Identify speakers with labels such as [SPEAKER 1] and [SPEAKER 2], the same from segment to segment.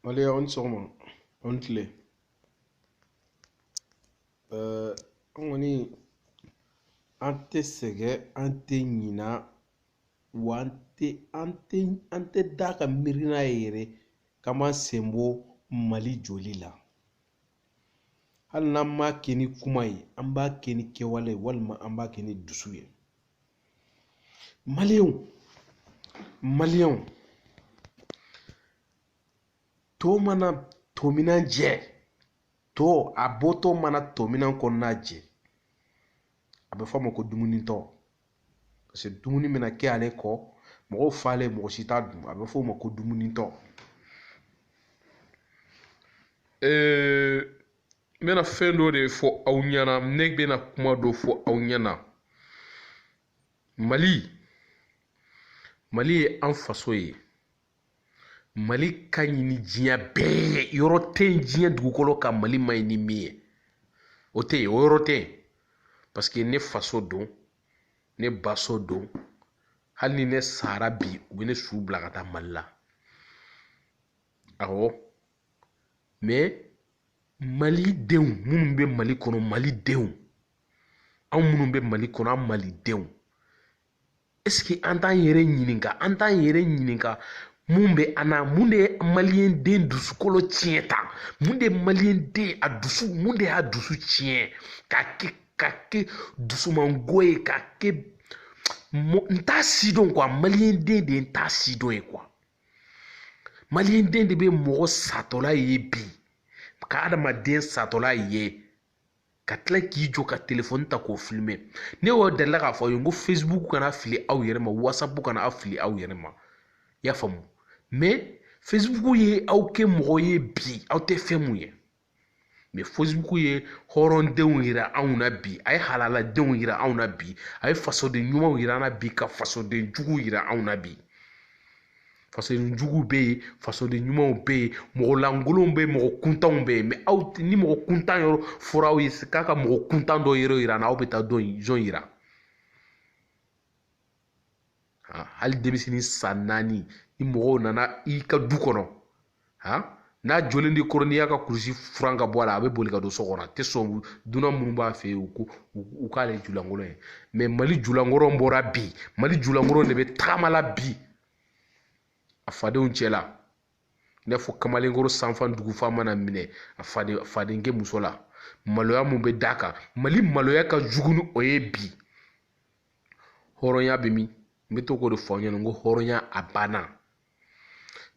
[SPEAKER 1] Allez, on sort, on te l'est. On est ante sɛgɛ an tɛ ɲina wa an tɛ da ka miiri n'a ye yɛrɛ k'an b'an sen bɔ Mali joli la. Hali n'an m'a kɛ ni kuma ye an b'a kɛ ni kɛwale ye walima an b'a kɛ ni dusu ye. Maliyɛnw to mana tominan jɛ to a bɔtɔ mana tominan kɔnɔna jɛ a bɛ fɔ a ma ko dumunitɔ parce que dumuni bɛna kɛ ale kɔ mɔgɔw falen mɔgɔ si t'a dun a bɛ fɔ o ma ko dumunitɔ. N bɛna fɛn dɔ de fɔ aw ɲɛna ne bɛna kuma dɔ fɔ aw ɲɛna. Mali ye an faso ye. Mali ka ɲi ni diɲɛ bɛɛ yɔrɔ tɛ yen diɲɛ dugukolo ka Mali ma ɲi ni min ye o tɛ yen o yɔrɔ tɛ yen parce que ne faso don ne baso don hali ni ne sara bi u bɛ ne su bila ka taa Mali la awɔ mais malidenw minnu bɛ Mali kɔnɔ malidenw anw minnu bɛ Mali kɔnɔ an malidenw est-ce que an t'an yɛrɛ ɲininka mun bɛ an na mun de ye maliyɛn den dusukolo tiɲɛ ta mun de ye maliyɛn den a dusu mun de y'a dusu tiɲɛ ka kɛ dusumango ye ka kɛ n t'a si dɔn quoi maliyɛn den de n t'a si dɔn ye quoi maliyɛn den de bɛ mɔgɔ satɔla ye bi ka adamaden satɔla ye ka tila k'i jɔ ka telefɔni ta k'o filmer ne y'o delila k'a fɔ aw ye n ko Facebook kana fili aw yɛrɛ ma WhatsApp kana aw fili aw yɛrɛ ma i y'a faamu mais Facebook ye aw kɛ mɔgɔ ye bi aw tɛ fɛn mun ye mais Facebook ye hɔrɔndenw yira anw na bi a ye halaladenw yira anw na bi a ye fasoden ɲumanw yira an na bi ka fasoden juguw yira anw na bi fasoden juguw bɛ yen fasoden ɲumanw bɛ yen mɔgɔ lankolonw bɛ yen mɔgɔ kuntanw bɛ yen mais aw ni mɔgɔ kuntan yɔrɔ fɔra aw ye k'a ka mɔgɔ kuntan dɔ yɔrɔ yira an na aw bɛ taa jɔn yira hali denmisɛnnin san 4 ni mɔgɔw nana i ka du kɔnɔ n'a jɔlen de kɔrɔ n'i y'a ka kurusi furan ka bɔ a la a bɛ boli ka don so kɔnɔ a tɛ sɔn dunan minnu b'a fɛ yen u k'ale julankɔrɔ ye mais Mali julankɔrɔ bɔra bi Mali julankɔrɔ de bɛ tagama la bi a fadenw cɛla i n'a fɔ kamalenkɔrɔ sanfan dugufan mana minɛ a fadenkɛ muso la maloya mun bɛ d'a kan Mali maloya ka jugu ni o ye bi hɔrɔnya bɛ min n bɛ to k'o de fɔ aw ɲɛna n ko hɔrɔnya a banna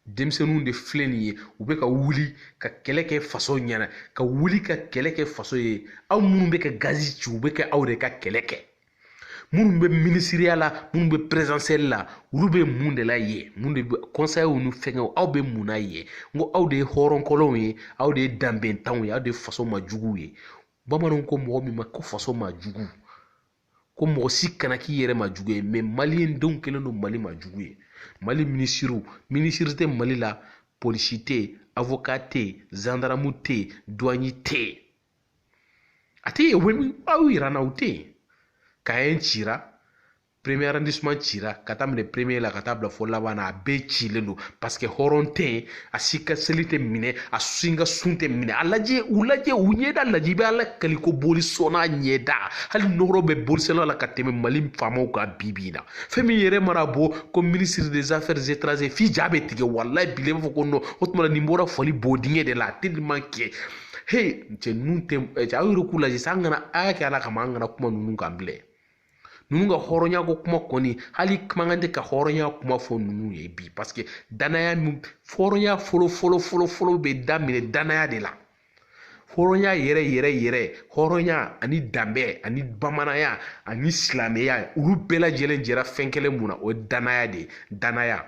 [SPEAKER 1] denmisɛnninw de filɛ nin ye u bɛ ka wuli ka kɛlɛ kɛ faso ɲɛna ka wuli ka kɛlɛ kɛ faso ye aw minnu bɛ ka gazi ci u bɛ kɛ aw de ka kɛlɛ kɛ minnu bɛ minisiriya la minnu bɛ présidentielle la olu bɛ mun de la ye mun de bɛ conseil ni fɛngɛw aw bɛ mun na ye n ko aw de ye hɔrɔnkɔlɔnw ye aw de ye danbɛntanw ye aw de ye faso majuguw ye bamananw ko mɔgɔ min ma ko faso majugu ko mɔgɔ si kana k'i yɛrɛ majugu ye mais maliyɛndenw kɛlen don Mali majugu ye Mali minisiri tɛ Mali la polisi tɛ yen avocat tɛ yen gendarme tɛ yen douanier tɛ yen a tɛ yen aw yira n na o tɛ yen Kayen cira premier arrondissement cira ka taa minɛ premier la ka taa bila fɔ laban na a bɛɛ cilen don parce que hɔrɔn tɛ yen a si ka seli tɛ minɛ a si ka sun tɛ minɛ a lajɛ u ɲɛda lajɛ i bɛ Ala kali ko boli sɔnna ɲɛda hali nɔgɔrɔ bɛ bolisela la ka tɛmɛ Mali faamaw kan bi bi in na fɛn min yɛrɛ mana bɔ ko ministre des affaires étrangères f'i ja bɛ tigɛ walayi bi i b'a fɔ ko non o tuma nin bɔra fɔli bɔdingɛ de la tellement que cɛ ninnu tɛ aw yɛrɛ k'u lajɛ sa an kana a y'a kɛ Ala kama an kana kuma ninnu kan bilen ninnu ka hɔrɔnya ko kuma kɔni hali kumakan tɛ ka hɔrɔnya kuma fɔ ninnu ye bi parce que danaya min hɔrɔnya fɔlɔ bɛ daminɛ danaya de la hɔrɔnya yɛrɛ hɔrɔnya ani danbɛ ani bamananya ani silamɛya olu bɛɛ lajɛlen jɛra fɛn kelen mun na o ye danaya de ye danaya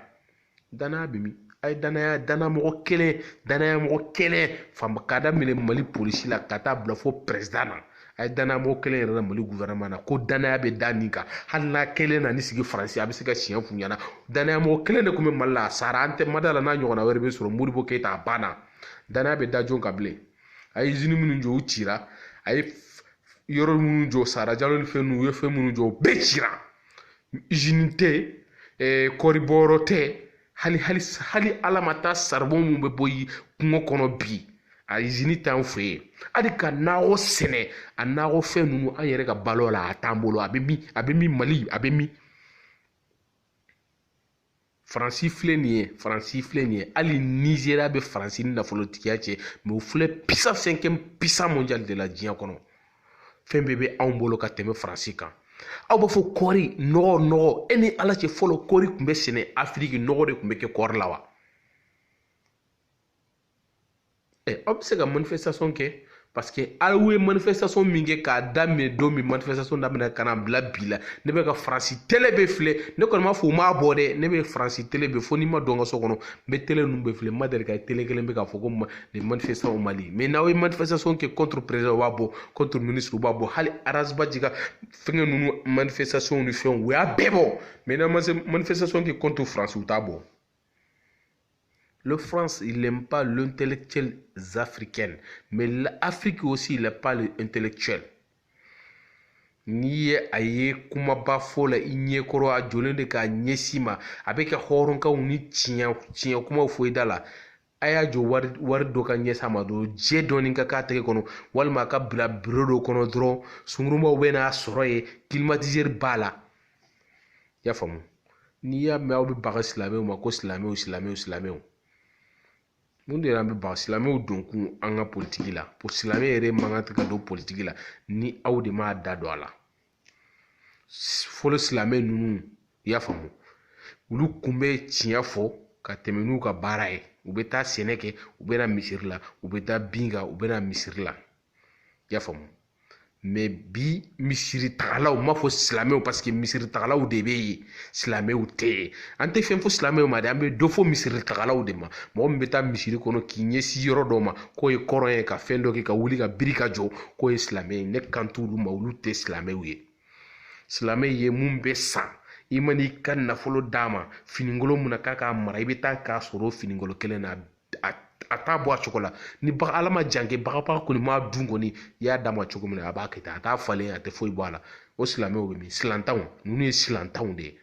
[SPEAKER 1] bɛ min a ye danaya mɔgɔ kelen fanba k'a daminɛ Mali polisi la ka taa bila fɔ président na a ye danaya mɔgɔ kelen yɛrɛ la Mali gouvernement na ko danaya bɛ da nin kan hali n'a kelen na ni sigi Faransi a bɛ se ka siɲɛ f'u ɲɛna danaya mɔgɔ kelen de tun bɛ Mali la a sara an tɛ mada la n'a ɲɔgɔnna wɛrɛ bɛ sɔrɔ Modibo Keyita a banna danaya bɛ da jɔn kan bilen a ye usine minnu jɔ u cira a ye yɔrɔ minnu jɔ Sara Jalo ni fɛn ninnu u ye fɛn minnu jɔ u bɛɛ cira usine tɛ kɔɔri bɔyɔrɔ tɛ hali ala ma taa saribɔn mun bɛ bɔ kungo kɔnɔ bi a izini t'an fɛ yen hali ka nakɔ sɛnɛ a nakɔfɛn ninnu an yɛrɛ ka balo la a t'an bolo a bɛ min mali a bɛ min faransi filɛ nin ye hali nizeriya bɛ faransi ni nafolotigiya cɛ mɛ o filɛ puissance 5e puissance mondiale de la diɲɛ kɔnɔ fɛn bɛɛ bɛ anw bolo ka tɛmɛ faransi kan aw b'a fɔ kɔɔri nɔgɔ e ni ala cɛ fɔlɔ kɔɔri tun bɛ sɛnɛ afiriki nɔgɔ de tun bɛ kɛ kɔɔri la wa aw bɛ se ka manifestation kɛ parce que aw ye manifestation min kɛ k'a daminɛ don min manifestation daminɛ ka na bila bi la ne bɛ ka faransi télé bɛ filɛ ne kɔni m'a fɔ u m'a bɔ dɛ ne bɛ faransi télé bɛ fo n'i ma don n ka so kɔnɔ n bɛ télé ninnu bɛ filɛ n ma deli ka télé kelen bɛ k'a fɔ ko les manifestants au Mali mais n'aw ye manifestation kɛ contre président u b'a bɔ contre ministre u b'a bɔ hali Arasbaji ka fɛngɛ ninnu manifestation ni fɛnw u y'a bɛɛ bɔ mais n'aw ma se manifestation kɛ contre France u t'a bɔ. Le France, il n'aime pas l'intellectuel africain, mais l'Afrique aussi, il n'aime pas l'intellectuel. N'i ye a ye kumaba fɔ la i ɲɛkɔrɔ a jɔlen de k'a ɲɛsin ma a bɛ kɛ hɔrɔnkanw ni tiɲɛ kumaw fɔ i da la a y'a jɔ wari dɔ ka ɲɛsin a ma dɔrɔn jɛ dɔɔni ka k'a tɛgɛ kɔnɔ walima a ka bila biro dɔ kɔnɔ dɔrɔn sungurumaw bɛ n'a sɔrɔ yen climatiseur b'a la i y'a faamu n'i y'a mɛn aw bɛ baga silamɛw ma ko silamɛw mun de y'an bɛ baga silamɛw don kun an ka politiki la pour silamɛ yɛrɛ man kan tɛ ka don politiki la ni aw de m'a da don a la fɔlɔ silamɛ ninnu i y'a faamu olu kun bɛ tiɲɛ fɔ ka tɛmɛ n'u ka baara ye u bɛ taa sɛnɛ kɛ u bɛ na misiri la u bɛ taa bin kan u bɛ na misiri la i y'a faamu mais bi misiri tagalaw m'a fɔ silamɛw parce que misiri tagalaw de bɛ yen silamɛw tɛ yen an tɛ fɛn fɔ silamɛw ma dɛ an bɛ dɔ fɔ misiri tagalaw de ma mɔgɔ min bɛ taa misiri kɔnɔ k'i ɲɛsin yɔrɔ dɔ ma k'o ye kɔrɔn ye ka fɛn dɔ kɛ ka wuli ka biri ka jɔ k'o ye silamɛ ye ne kan t'olu ma olu tɛ silamɛw ye silamɛ ye mun bɛ san i ma n'i ka nafolo d'a ma finikolon mun na k'a k'a mara i bɛ taa k'a sɔrɔ o finikolon kelen na a t'a bɔ a cogo la ni ala ma jan kɛ bagabaga kɔni m'a dun kɔni i y'a d'a ma cogo min na a b'a kɛ ten a t'a falen a tɛ foyi bɔ a la o silamɛw bɛ min silantanw ninnu ye silantanw de ye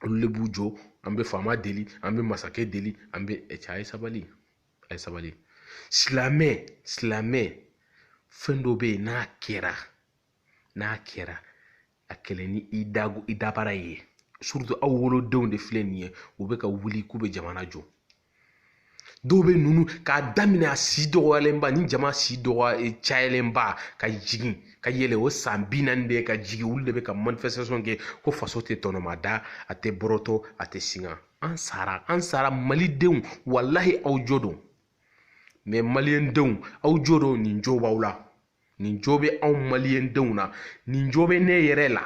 [SPEAKER 1] olu de b'u jɔ an bɛ faama deli an bɛ masakɛ deli an bɛ a ye sabali silamɛ fɛn dɔ bɛ yen n'a kɛra a kɛlɛ ni i dabara ye surtout aw wolodenw de filɛ nin ye u bɛ ka wuli k'u bɛ jamana jɔ dɔw bɛ ninnu k'a daminɛ a si dɔgɔyalenba ni jama si cayalenba ka jigin ka yɛlɛ o san 40 de ka jigin olu de bɛ ka manifestation kɛ ko faso tɛ tɔnɔma da a tɛ bɔrɔtɔ a tɛ singa an sara malidenw walahi aw jo don mais maliyɛndenw aw jo don nin jo b'aw la nin jo bɛ anw maliyɛndenw na nin jo bɛ ne yɛrɛ la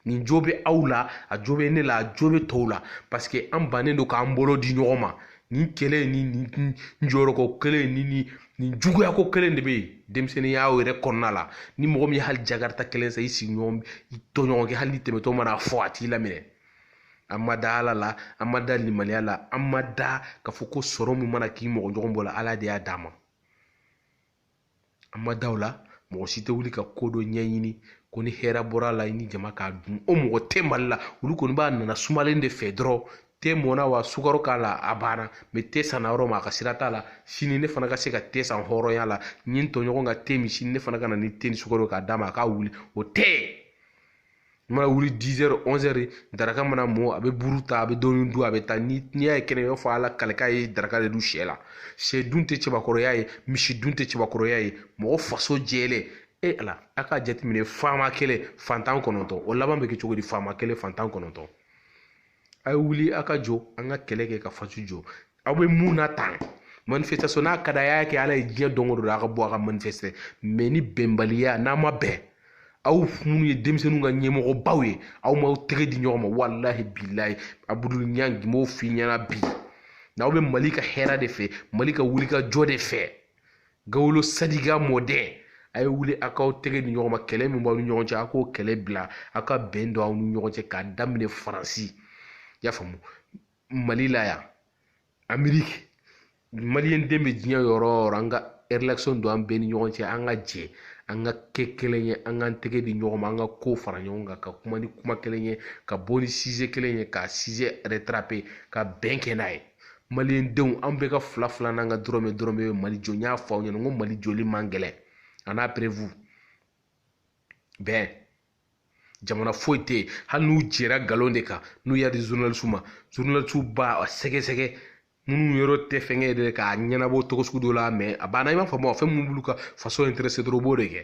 [SPEAKER 1] nin jo bɛ aw la a jo bɛ ne la a jo bɛ tɔw la parce que an bannen don k'an bolo di ɲɔgɔn ma nin kɛlɛ ni nin jɔyɔrɔko kelen ni nin juguyako kelen de bɛ yen denmisɛnninya yɛrɛ kɔnɔna la ni mɔgɔ min ye hali jakarita kelen san i sigiɲɔgɔn i tɔɲɔgɔn kɛ hali ni tɛmɛtɔ mana fɔ a t'i laminɛ an ma da ala la an ma da limaniya la an ma da k'a fɔ ko sɔrɔ min mana k'i mɔgɔ ɲɔgɔn bɔ la ala de y'a d'a ma an ma da o la mɔgɔ si tɛ wuli ka ko dɔ ɲɛɲini ko ni hɛrɛ bɔra la i ni jama k'a dun o mɔgɔ tɛ mali la olu kɔni b'a nana sumalen de fɛ dɔrɔn te mɔna wa sukaro k'a la a banna mɛ te sanna yɔrɔ ma a ka sira t'a la sini ne fana ka se ka te san hɔrɔnya la n ye n tɔɲɔgɔn ka te min sini ne fana ka na ni te ni sukaro k'a d'a ma a k'a wuli o tɛ n mana wuli 10 heures 11 heures daraka mana mɔ a bɛ buru ta a bɛ dɔɔni dun a bɛ taa n'i y'a ye kɛnɛ i b'a fɔ ala kalikan ye daraka de dun sɛ la sɛ dun tɛ cɛbakɔrɔya ye misi dun tɛ cɛbakɔrɔya ye mɔgɔ faso jɛlen ala a k'a jateminɛ faama kelen fantan 9 o laban bɛ kɛ cogo di faama kelen fantan 9 a ye wuli a ka jɔ an ka kɛlɛ kɛ ka faso jɔ aw bɛ mun na tan manifestation n'a ka d'a y'a kɛ ala ye diɲɛ don o don a ka bɔ a ka manifester mais ni bɛnbaliya n'a ma bɛn aw minnu ye denmisɛnninw ka ɲɛmɔgɔbaw ye aw m'aw tɛgɛ di ɲɔgɔn ma walahi bilahi Abudul Ɲangi m'o f'i ɲɛna bi n'aw bɛ mali ka hɛrɛ de fɛ mali ka wuli ka jɔ de fɛ Gawolo Sadiga mɔdɛn a ye wuli a k'aw tɛgɛ di ɲɔgɔn ma kɛlɛ min b'aw ni ɲɔgɔn cɛ a k'o kɛlɛ bila a ka bɛn don aw ni ɲɔgɔn cɛ k'a daminɛ faransi i y'a faamu mali la yan ameriki maliyɛn den bɛ diɲɛ yɔrɔ o yɔrɔ an ka élection don an bɛɛ ni ɲɔgɔn cɛ an ka jɛ an ka kɛ kelen ye, an k'an tɛgɛ di ɲɔgɔn ma, an ka ko fara ɲɔgɔn kan, ka kuma ni kuma kelen ye, ka bɔ ni sujet kelen ye, ka sujet rattraper, ka bɛn kɛ n'a ye. Maliyɛn denw an bɛɛ ka fila n'an ka dɔrɔmɛ bɛ Mali jɔ. N y'a fɔ aw ɲɛna n ko Mali jɔli man gɛlɛn. En après-vous bɛn jamana foyi tɛ yen hali n'u jɛra nkalon de kan, n'u y'a di journaliste ma, journaliste b'a sɛgɛsɛgɛ minnu yɔrɔ tɛ fɛnkɛ de k'a ɲɛnabɔ cogo sugu dɔ la, mais a banna i b'a faamu fɛn mun b'olu ka faso intéressé dɔrɔn u b'o de kɛ.